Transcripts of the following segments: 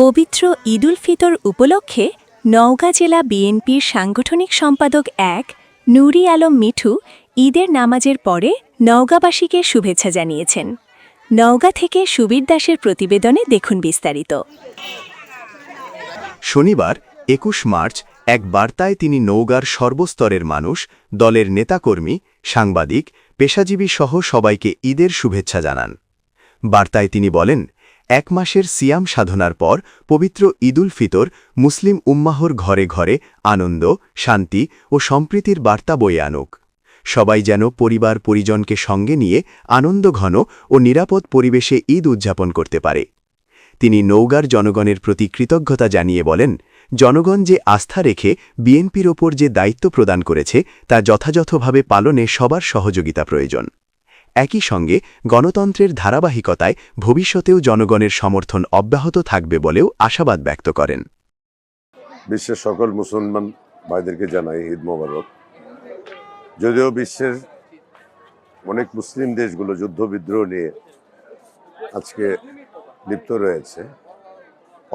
পবিত্র ঈদ উল ফিতর উপলক্ষে নওগাঁ জেলা বিএনপির সাংগঠনিক সম্পাদক নূরি আলম মিঠু ঈদের নামাজের পরে নওগাঁবাসীকে শুভেচ্ছা জানিয়েছেন। নওগাঁ থেকে সুবীর দাসের প্রতিবেদনে দেখুন বিস্তারিত। শনিবার ২১ মার্চ এক বার্তায় তিনি নওগাঁর সর্বস্তরের মানুষ, দলের নেতাকর্মী, সাংবাদিক, পেশাজীবী সহ সবাইকে ঈদের শুভেচ্ছা জানান। বার্তায় তিনি বলেন, এক মাসের সিয়াম সাধনার পর পবিত্র ঈদ উল ফিতর মুসলিম উম্মাহর ঘরে ঘরে আনন্দ, শান্তি ও সম্প্রীতির বার্তা বয়ে আনুক। সবাই যেন পরিবার পরিজনকে সঙ্গে নিয়ে আনন্দঘন ও নিরাপদ পরিবেশে ঈদ উদযাপন করতে পারে। তিনি নওগাঁর জনগণের প্রতি কৃতজ্ঞতা জানিয়ে বলেন, জনগণ যে আস্থা রেখে বিএনপির ওপর যে দায়িত্ব প্রদান করেছে তা যথাযথভাবে পালনে সবার সহযোগিতা প্রয়োজন। একই সঙ্গে গণতন্ত্রের ধারাবাহিকতায় ভবিষ্যতেও জনগণের সমর্থন অব্যাহত থাকবে বলেও আশাবাদ ব্যক্ত করেন। বিশ্বের সকল মুসলমান ভাইদেরকে জানাই ঈদ মোবারক। যদিও বিশ্বের অনেক মুসলিম দেশগুলো যুদ্ধ বিদ্রোহ নিয়ে আজকে লিপ্ত রয়েছে,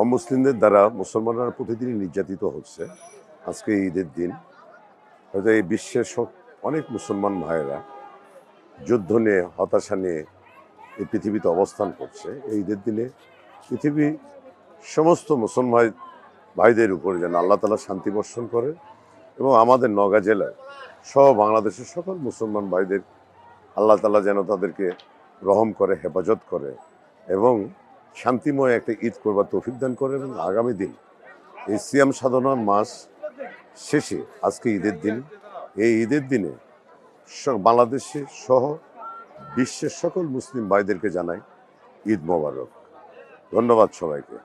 অমুসলিমদের দ্বারা মুসলমানরা প্রতিদিনই নির্যাতিত হচ্ছে। আজকে ঈদের দিন হয়তো এই বিশ্বের অনেক মুসলমান ভাইয়েরা যুদ্ধ নিয়ে, হতাশা নিয়ে এই পৃথিবীতে অবস্থান করছে। এই ঈদের দিনে পৃথিবী সমস্ত মুসলমান ভাইদের উপর যেন আল্লাহ তাআলা শান্তি বর্ষণ করে এবং আমাদের নওগাঁ জেলায় সহ বাংলাদেশের সকল মুসলমান ভাইদের আল্লাহ তাআলা যেন তাদেরকে রহম করে, হেফাজত করে এবং শান্তিময় একটা ঈদ করবার তৌফিক দান করে। এবং আগামী দিন এই সিয়াম সাধনার মাস শেষে আজকে ঈদের দিন, এই ঈদের দিনে বাংলাদেশে সহ বিশ্বের সকল মুসলিম ভাইদেরকে জানাই ঈদ মোবারক। ধন্যবাদ সবাইকে।